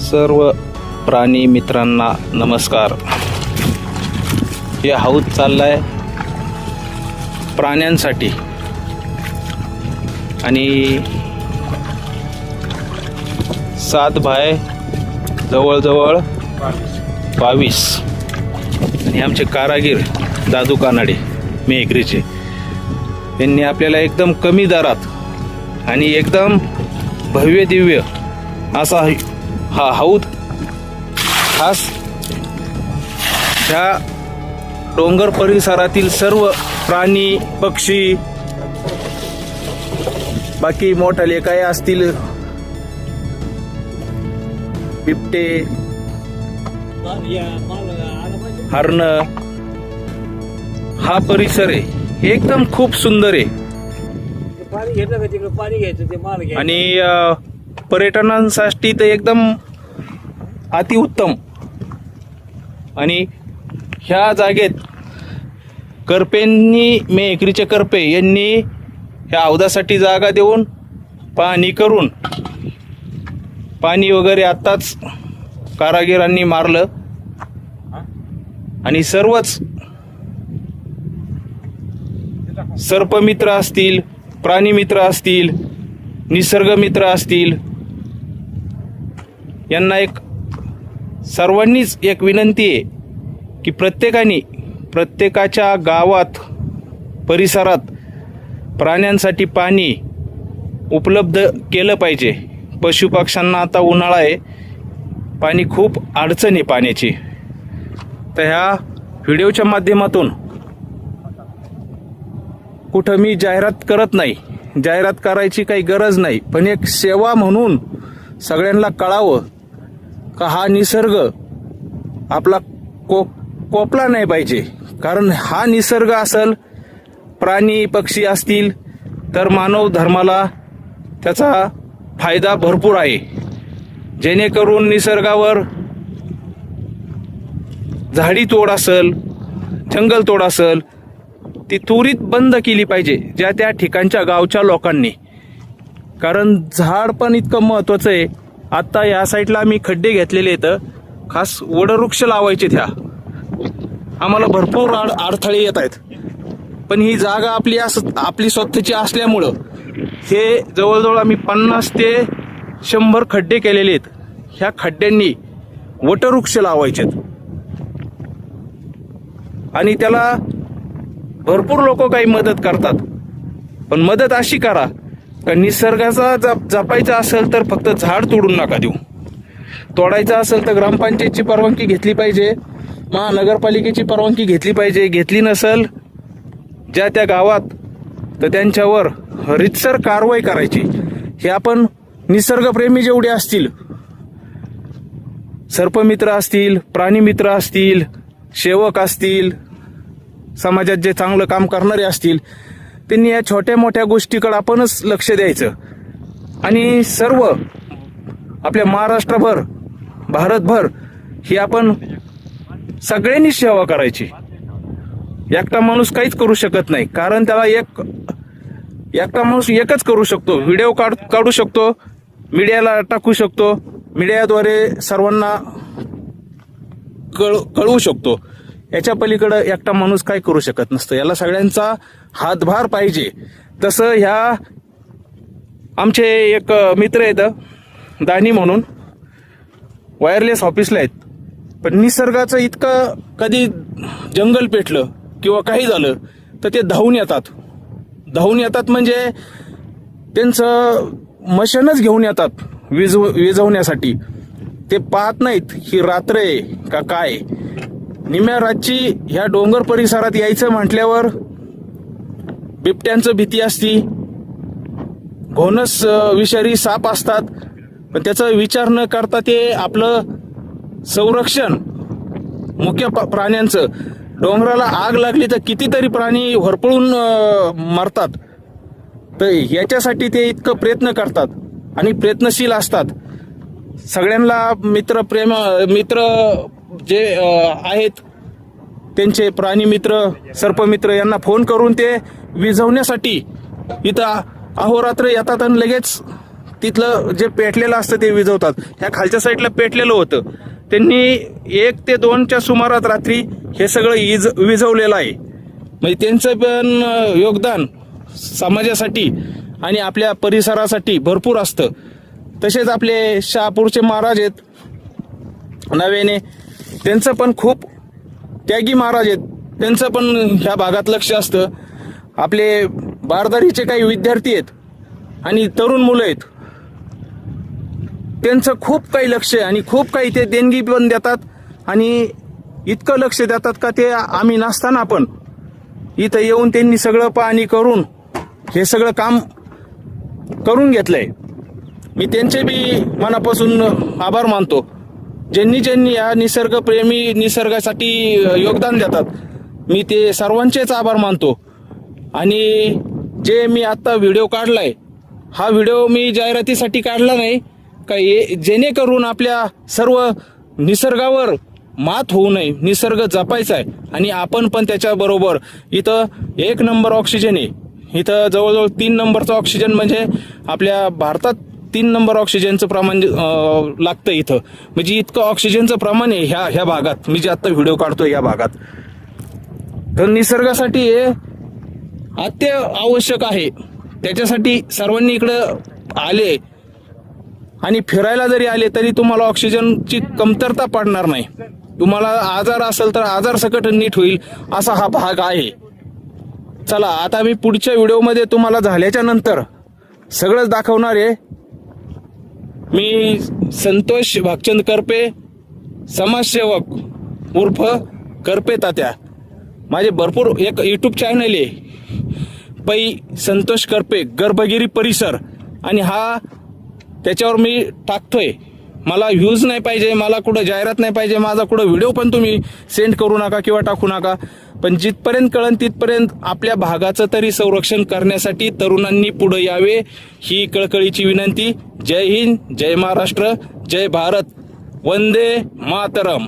सर्व प्राणी मित्रांना नमस्कार। हे हौद चाललाय प्राण्यांसाठी आणि 7 बाय जवळजवळ 22 आणि आमचे कारागीर दादू कानाडे मेघरीचे यांनी आपल्याला एकदम कमी दरात आणि एकदम भव्य दिव्य असा हा हौद खास ह्या डोंगर परिसरातील सर्व प्राणी पक्षी बाकी मोठाले काय असतील बिबटे हरण हा परिसर आहे एकदम खूप सुंदर आहे आणि पर्यटनांसाठी तर एकदम अतिउत्तम। आणि ह्या जागेत करपेंनी मेघरीचे करपे यांनी ह्या हौदासाठी जागा देऊन पाहणी करून पाणी वगैरे आत्ताच कारागिरांनी मारलं आणि सर्वच सर्पमित्र असतील प्राणीमित्र असतील निसर्गमित्र असतील यांना एक सर्वांनीच एक विनंती आहे की प्रत्येकाच्या गावात परिसरात प्राण्यांसाठी पाणी उपलब्ध केलं पाहिजे। पशुपक्ष्यांना आता उन्हाळा आहे, पाणी खूप अडचण आहे पाण्याची। तर ह्या व्हिडिओच्या माध्यमातून कुठं मी जाहिरात करत नाही, जाहिरात करायची काही गरज नाही, पण एक सेवा म्हणून सगळ्यांना कळावं का हा निसर्ग आपला कोपला नाही पाहिजे। कारण हा निसर्ग असेल, प्राणी पक्षी असतील तर मानव धर्माला त्याचा फायदा भरपूर आहे। जेणेकरून निसर्गावर झाडी तोड असेल, जंगल तोड असेल ती त्वरित बंद केली पाहिजे ज्या त्या ठिकाणच्या गावच्या लोकांनी। कारण झाड पण इतकं महत्वाचं आहे। आता या साईडला आम्ही खड्डे घेतलेले आहेत, खास वडवृक्ष लावायचे त्या आम्हाला भरपूर अडथळे येत आहेत, पण ही जागा आपली स्वतःची असल्यामुळं हे जवळजवळ आम्ही 50 ते 100 खड्डे केलेले आहेत। ह्या खड्ड्यांनी वटवृक्ष लावायचेत आणि त्याला भरपूर लोक काही मदत करतात, पण मदत अशी करा का निसर्गाचा जपायचा असेल तर फक्त झाड तोडून नका देऊ। तोडायचं असेल तर ग्रामपंचायतची परवानगी घेतली पाहिजे, महानगरपालिकेची परवानगी घेतली पाहिजे। घेतली नसेल ज्या त्या गावात तर त्यांच्यावर रीतसर कारवाई करायची। हे आपण निसर्गप्रेमी जेवढे असतील, सर्पमित्र असतील, प्राणीमित्र असतील, सेवक असतील, समाजात जे चांगलं काम करणारे असतील त्यांनी या छोट्या मोठ्या गोष्टीकडे आपणच लक्ष द्यायचं आणि सर्व आपल्या महाराष्ट्रभर भारतभर ही आपण सगळ्यांनी सेवा करायची। एकटा माणूस काहीच करू शकत नाही, कारण त्याला एकटा माणूस एकच करू शकतो, व्हिडिओ काढू शकतो, मीडियाला टाकू शकतो, मीडियाद्वारे सर्वांना कळवू शकतो। याच्या पलीकडे एकटा माणूस काय करू शकत नसतं, याला सगळ्यांचा हातभार पाहिजे। तसं ह्या आमचे एक मित्र आहेत दानी म्हणून, वायरलेस ऑफिसला आहेत, पण निसर्गाचं इतकं कधी जंगल पेटलं किंवा काही झालं तर ते धावून येतात म्हणजे त्यांचं मशीनच घेऊन येतात विझवण्यासाठी। ते पाहत नाहीत ही रात्र आहे का काय। निम्या रातची ह्या डोंगर परिसरात यायचं म्हटल्यावर बिबट्यांचं भीती असती, घोणस विषारी साप असतात, पण त्याचा विचार न करता ते आपलं संरक्षण मुख्य प्राण्यांचं, डोंगराला आग लागली तर कितीतरी प्राणी होरपळून मरतात, तर याच्यासाठी ते इतकं प्रयत्न करतात आणि प्रयत्नशील असतात। सगळ्यांना मित्र जे आहेत त्यांचे प्राणीमित्र सर्पमित्र यांना फोन करून ते विझवण्यासाठी इथं अहोरात्र येतात आणि लगेच तिथलं जे पेटलेलं असतं ते विझवतात. ह्या खालच्या साईडला पेटलेलं होतं, त्यांनी 1 ते 2च्या सुमारात रात्री हे सगळं विझवलेलं आहे. म्हणजे त्यांचं पण योगदान समाजासाठी आणि आपल्या परिसरासाठी भरपूर असतं. तसेच आपले शहापूरचे महाराज आहेत नव्याने, त्यांचं पण खूप त्यागी महाराज आहेत, त्यांचं पण ह्या भागात लक्ष असतं. आपले बारदारीचे काही विद्यार्थी आहेत आणि तरुण मुलं आहेत, त्यांचं खूप काही लक्ष आहे आणि खूप काही ते देणगी पण देतात. आणि इतकं लक्ष देतात का ते आम्ही नसताना पण इथं येऊन त्यांनी सगळं पाहणी करून हे सगळं काम करून घेतलंय. मी त्यांचे बी मनापासून आभार मानतो. ज्यांनी या निसर्गप्रेमी निसर्गासाठी योगदान देतात, मी ते सर्वांचेच आभार मानतो. आणि जे मी आत्ता व्हिडिओ काढलाय, हा व्हिडिओ मी जाहिरातीसाठी काढला नाही का, जेणेकरून आपल्या सर्व निसर्गावर मात होऊ नये, निसर्ग जपायचा आहे आणि आपण पण त्याच्याबरोबर. इथं 1 नंबर ऑक्सिजन आहे, इथं जवळजवळ 3 नंबरचा ऑक्सिजन, म्हणजे आपल्या भारतात 3 नंबर ऑक्सिजनचं प्रमाण लागतं इथं. म्हणजे इतकं ऑक्सिजनचं प्रमाण आहे ह्या भागात, मी जे आता व्हिडिओ काढतोय या भागात. तर निसर्गासाठी हे अत्यावश्यक आहे. त्याच्यासाठी सर्वांनी इकडं आले आणि फिरायला जरी आले तरी तुम्हाला ऑक्सिजनची कमतरता पडणार नाही. तुम्हाला आजार असेल तर आजार सकट नीट होईल असा हा भाग आहे. चला आता मी पुढच्या व्हिडिओमध्ये तुम्हाला झाल्याच्या नंतर सगळंच दाखवणार आहे. मी संतोष भागचंद करपे, समाजसेवक उर्फ करपे तात्या. माझे भरपूर एक यूट्यूब चॅनल आहे, पै संतोष करपे गर्भगिरी परिसर, आणि हा त्याच्यावर मी टाकतोय. मला व्ह्यूज नाही पाहिजे, मला कुठं जाहिरात नाही पाहिजे, माझा कुठं व्हिडिओ पण तुम्ही सेंड करू नका किंवा टाकू नका. पण जिथपर्यंत कळन तिथपर्यंत आपल्या भागाचं तरी संरक्षण करण्यासाठी तरुणांनी पुढे यावे, ही कळकळीची विनंती. जय हिंद, जय महाराष्ट्र, जय भारत, वंदे मातरम.